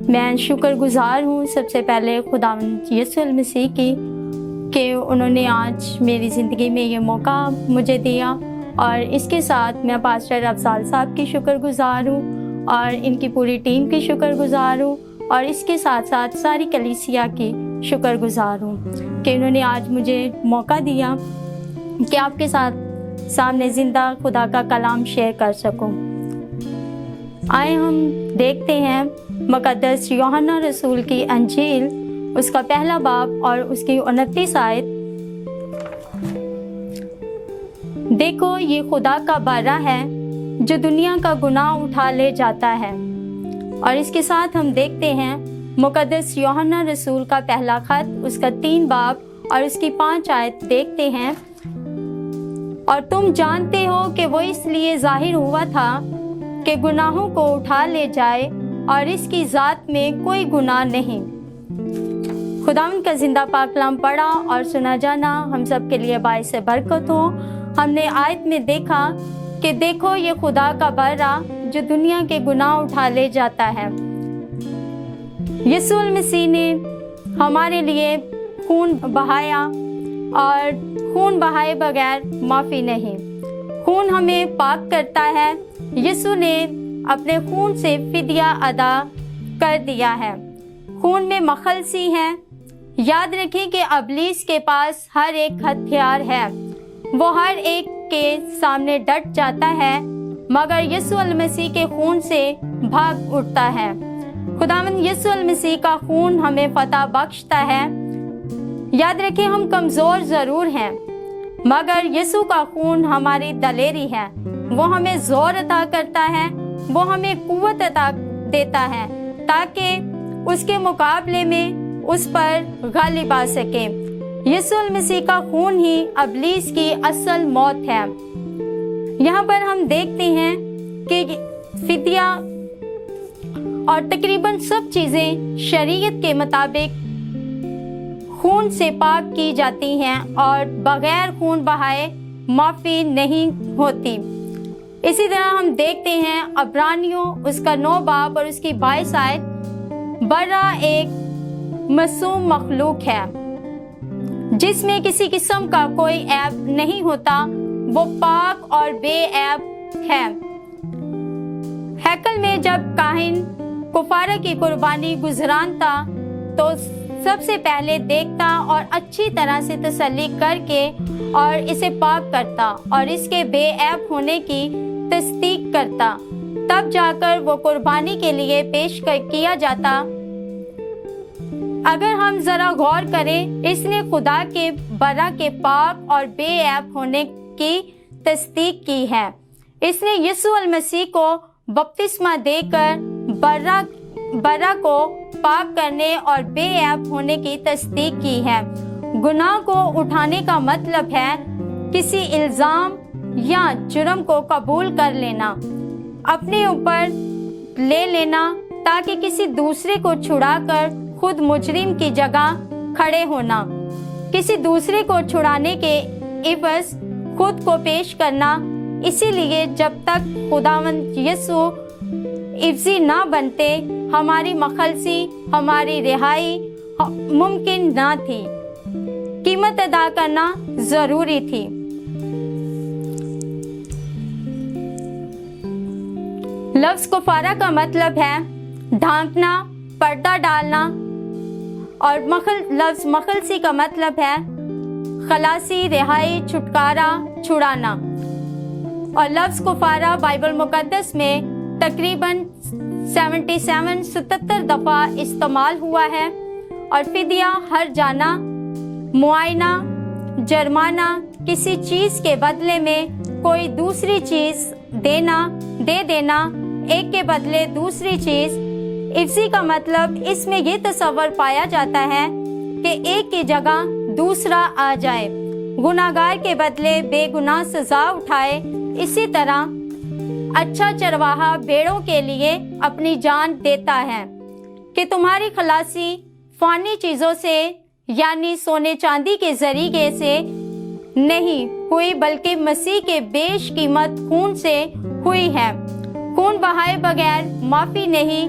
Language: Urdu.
میں شکر گزار ہوں سب سے پہلے خداوند یسوع المسیح کی کہ انہوں نے آج میری زندگی میں یہ موقع مجھے دیا، اور اس کے ساتھ میں پاسٹر افضال صاحب کی شکر گزار ہوں اور ان کی پوری ٹیم کی شکر گزار ہوں، اور اس کے ساتھ ساتھ ساری کلیسیا کی شکر گزار ہوں کہ انہوں نے آج مجھے موقع دیا کہ آپ کے سامنے زندہ خدا کا کلام شیئر کر سکوں۔ آئے ہم دیکھتے ہیں مقدس یوحنا رسول کی انجیل، اس کا پہلا باب اور اس کی 29 آیت۔ دیکھو یہ خدا کا بارہ ہے جو دنیا کا گناہ اٹھا لے جاتا ہے۔ اور اس کے ساتھ ہم دیکھتے ہیں مقدس یوحنا رسول کا پہلا خط، اس کا 3 باب اور اس کی 5 آیت دیکھتے ہیں۔ اور تم جانتے ہو کہ وہ اس لیے ظاہر ہوا تھا کہ گناہوں کو اٹھا لے جائے، اور اس کی ذات میں کوئی گناہ نہیں۔ خداوند کا زندہ پاک کلام پڑھا اور سنا جانا ہم سب کے لیے باعث برکت ہو۔ ہم نے آیت میں دیکھا کہ دیکھو یہ خدا کا بارہ جو دنیا کے گناہ اٹھا لے جاتا ہے۔ یسوع المسیح نے ہمارے لیے خون بہایا، اور خون بہائے بغیر معافی نہیں۔ خون ہمیں پاک کرتا ہے۔ یسوع نے اپنے خون سے فدیہ ادا کر دیا ہے۔ خون میں مخلصی ہے۔ یاد رکھیں کہ ابلیس کے پاس ہر ایک ہتھیار ہے، وہ ہر ایک کے سامنے ڈٹ جاتا ہے، مگر یسوع المسیح کے خون سے بھاگ اٹھتا ہے۔ خداوند یسوع المسیح کا خون ہمیں فتح بخشتا ہے۔ یاد رکھیں ہم کمزور ضرور ہیں، مگر یسوع کا خون ہماری دلیری ہے۔ وہ ہمیں زور عطا کرتا ہے، وہ ہمیں قوت عطا دیتا ہے تاکہ اس کے مقابلے میں اس پر غالب آ سکے۔ یسوع المسیح کا خون ہی ابلیس کی اصل موت ہے۔ یہاں پر ہم دیکھتے ہیں کہ فدیہ اور تقریباً سب چیزیں شریعت کے مطابق خون سے پاک کی جاتی ہیں، اور بغیر خون بہائے معافی نہیں ہوتی۔ اسی طرح ہم دیکھتے ہیں عبرانیوں اس کا 9 باب اور اس کی 22 آیت، برہ ایک معصوم مخلوق ہے جس میں کسی قسم کا کوئی عیب نہیں ہوتا، وہ پاک اور بے عیب ہے۔ ہیکل میں جب کاہن کفارہ کی قربانی گزرانتا تو سب سے پہلے دیکھتا اور اچھی طرح سے تسلی کر کے اور اسے پاک کرتا اور اس کے بے عیب ہونے کی تصدیق کرتا، تب جا کر وہ قربانی کے لیے پیش کیا جاتا۔ اگر ہم ذرا غور کریں، اس نے خدا کے برہ کے پاک اور بے عیب ہونے کی تصدیق کی ہے۔ اس نے یسوع المسیح کو بپتسمہ دے کر برہ کو پاک کرنے اور بے عیب ہونے کی تصدیق کی ہے۔ گناہ کو اٹھانے کا مطلب ہے کسی الزام یا جرم کو قبول کر لینا، اپنے اوپر لے لینا تاکہ کسی دوسرے کو چھڑا کر خود مجرم کی جگہ کھڑے ہونا، کسی دوسرے کو چھڑانے کے عوض خود کو پیش کرنا۔ اسی لیے جب تک خداوند یسوع عوضی نہ بنتے، ہماری مخلصی، ہماری رہائی ممکن نہ تھی۔ قیمت ادا کرنا ضروری تھی۔ لفظ کفارہ کا مطلب ہے ڈھانکنا، پردہ ڈالنا، اور لفظ مخلصی کا مطلب ہے خلاصی، رہائی، چھٹکارا، چھڑانا۔ اور لفظ کفارہ بائبل مقدس میں تقریباً 77 دفعہ استعمال ہوا ہے، اور فدیہ ہر جانا، معائنہ، جرمانہ، کسی چیز کے بدلے میں کوئی دوسری چیز دے دینا، ایک کے بدلے دوسری چیز۔ عوضی کا مطلب اس میں یہ تصور پایا جاتا ہے کہ ایک کی جگہ دوسرا آ جائے، گناہگار کے بدلے بے گناہ سزا اٹھائے۔ اسی طرح اچھا چرواہا بھیڑوں کے لیے اپنی جان دیتا ہے کہ تمہاری خلاصی فانی چیزوں سے یعنی سونے چاندی کے ذریعے سے نہیں ہوئی، بلکہ مسیح کے بیش قیمت خون سے ہوئی ہے۔ خون بہائے بغیر معافی نہیں